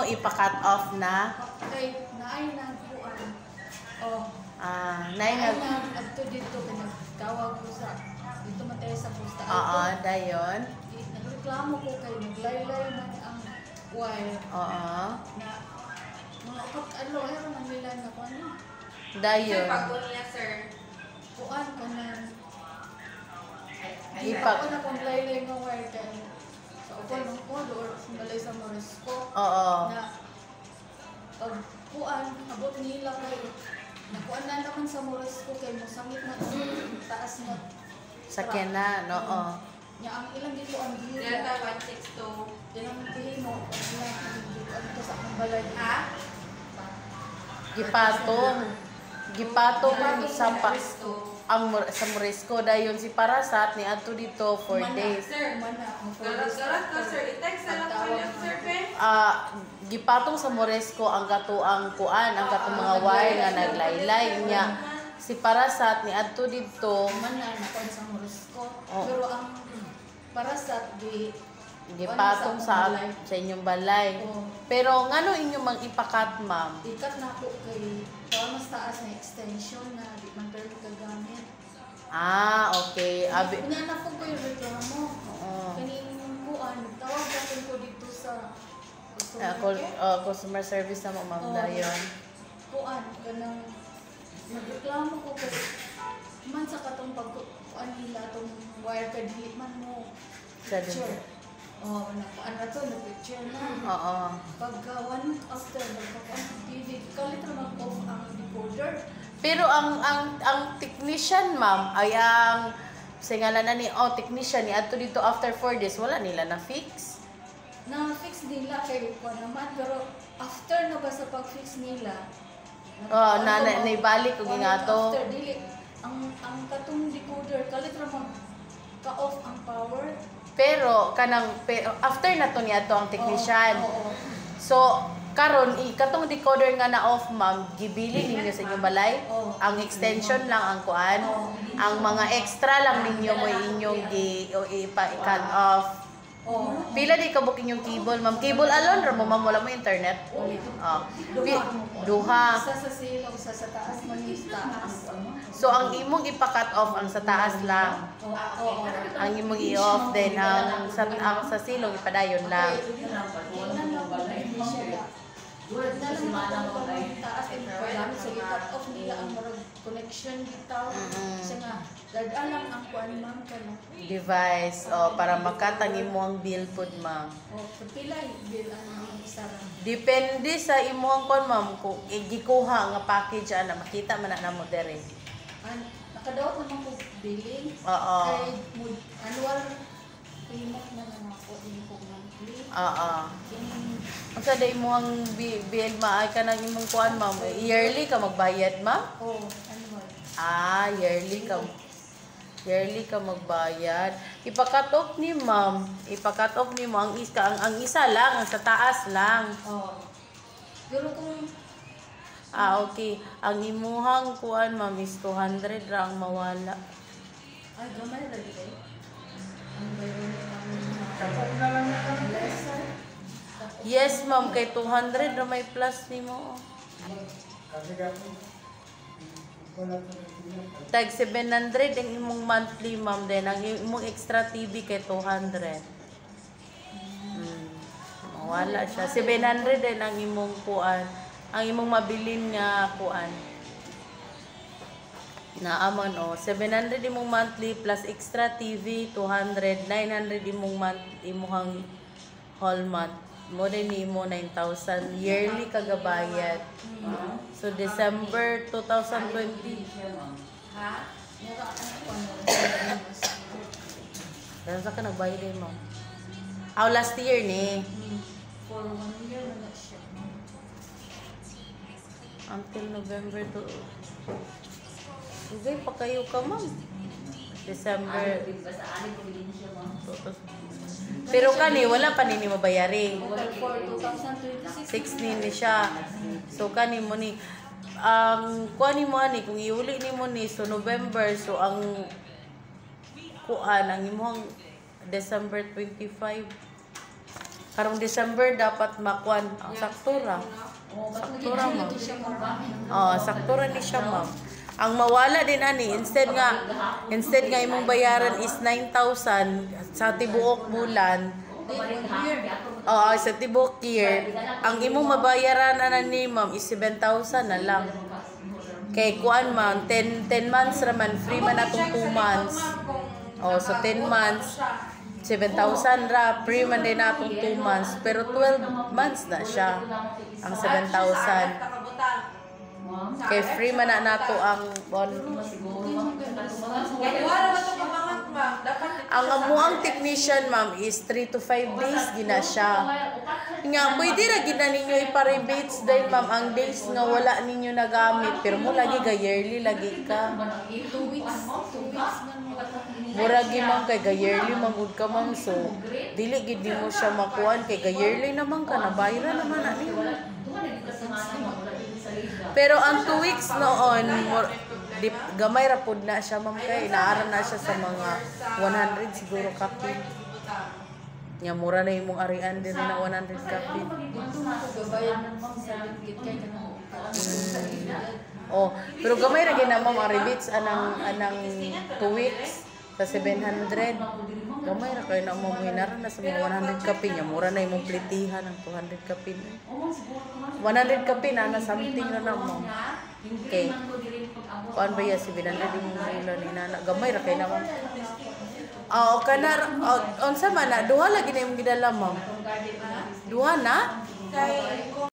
imo ipa-cut off na? Okay, naay na buwan. Oh. Naay na adto dito tawag ko sa dito man tayo sa posta. Oo, dayon. Nagreklamo ko kay naglaylay man ang wire. Oo. Na mga ano man nila na ko ano. Dayon. Pagod niya, sir. Kuan ka na. Ipag Ako na kung laylay ng wire kay sa upon ng kodo or malay sa Morisco. Oo. Na pag kuan abot nila kay nakuan na naman sa Morisco kay masangit na taas na sakyanan, oo. nya ang ilang dito ang Delta 162. yan ang pihimo ang dito sa akong balay. Ha? Gipatong sa Morisco. sa Morisco dayon si Parasat ni adto dito 4 days. Sir, galat ka, sir. I-text na lang ko yung sir, Pen. Gipatong sa Morisco ang katuang kuan, ang katong mga wire nga naglaylay niya. Si Parasat ni adto dito man na nakon sa Morisco. Oh. Pero ang Parasat gipatong sa inyong balay. Oh. Pero ngano inyo mang ipakat, ma'am? Ikat na ako kay mas taas na extension na di man pero kagamit. Okay. Pinanap ko yung reklamo. Oo. Kaning kuan, tawag ko dito sa Customer service na mo, ma'am, Oo. dayon. Kuan, kanang nagreklamo ko kay man sa katong pagkuan nila tong wire ka dili man mo Sa picture. Nakuan na to, na-picture na. Oo. Pagka one after, nagpakuan sa TV, kalit na mag-off ang decoder. Pero ang technician, ma'am, ay ang singalan na ni technician ni adto dito after 4 days wala nila na fix. Na-fix nila kay kuan naman, pero after na ba sa pag-fix nila, naibalik ko gingato. after dili ang katong decoder kalit ra mag ka-off ang power. Pero after na to niya to ang technician. Oo. So karon katong decoder nga na off, ma'am, gibili ninyo sa inyong balay. Oo. Ang extension lang ang kuan. Oo. Ang mga extra lang ninyo mo inyong i-cut off. Oo. Pila di kabuk inyong cable, ma'am? Cable alone ra mo, ma'am, wala mo internet. Duha. Isa sa silong, isa sa taas, manis taas. So ang imong ipa-cut off ang sa taas lang. Oo. Ang imong i-off din ang sa silong ipadayon lang. Taas and kailangan sa cut off nila ang connection bitaw. Kasi nga, dadalang ang kuan ma'am ka na. Device para makatang imong bill pod, ma'am. Pila bill ang isa ra. Depende sa imong kon, ma'am, kung gikuha nga package ana makita man na mo dere. Nakadawat naman ko billing. Oo. Kay annual payment na lang ako din ko monthly. Oo. Ang sa day mo ang bill maay ka nang imong kuan, ma'am. Yearly ka magbayad, ma'am? Annual. Yearly ka. Yearly ka magbayad. Ipa-cut off ni ma'am. Ipa-cut off ni mo ang isa lang, ang sa taas lang. Pero kung Okay. Ang imuhang kuan, ma'am, is 200 ra ang mawala. ay gamay ra dito. Ang bayron Yes, ma'am, kay 200 ra may plus nimo. Tag 700 ang imong monthly, ma'am, then ang imong extra TV kay 200. Mawala siya. 700 din ang imong kuan. Ang imong mabilin nga kuan. Naaman 700 imong monthly plus extra TV 200, 900 imong whole month. Mo din nimo 9,000 yearly kagabayad. So December 2020. Ha? Dahil sa ka nagbayad din mo. Last year ni. for 1 year na siya. Until November to. Ugay pa kayo ka, ma'am. December. Pero kani wala pa nini mabayari. For 2026 16 ni siya. So kani mo ni ang kuani mo ani kung iuli nimo ni so November, so ang kuan ang imong December 25. Karong December dapat makuan ang saktura. Saktura ma'am. Saktura ni siya ma'am. Ang mawala din ani instead nga imong bayaran is 9,000 sa tibuok bulan. Sa tibuok year, ang imong mabayaran ana ni ma'am is 7,000 na lang. Kay kuan ma'am, 10 months raman, free man atong 2 months. So 10 months, 7,000 ra, free man din atong 2 months. Pero 12 months na siya, ang 7,000. Kay free man na nato ang ang amuang technician ma'am is 3 to 5 days gina siya. Nga pwede ra gina ninyo ipa-rebates dahil ma'am ang days nga wala ninyo nagamit pero mo lagi ga yearly lagi ka. 2 weeks Mura gi ma'am kay ga yearly magud ka ma'am so dili gid mo siya makuan kay ga yearly naman ka na bayra naman ani. Pero ang 2 weeks noon, gamay ra pud na siya ma'am kay naaran na siya sa mga 100 siguro kapin. Nya mura na imong arian din na 100 kapin. Pero gamay ra gyud na ma'am ang rebates anang 2 weeks sa 700. Gamay ra kay na mo inaran na sa mga 100 kapin nya mura na imong plitihan ang 200 kapin. 100 kapin na something na mo. Okay. Kuan ba ya 700 imong ulan ni nana gamay ra kay na ma'am. Unsa man na duha lagi na imong gidala ma'am. Duha na? Kay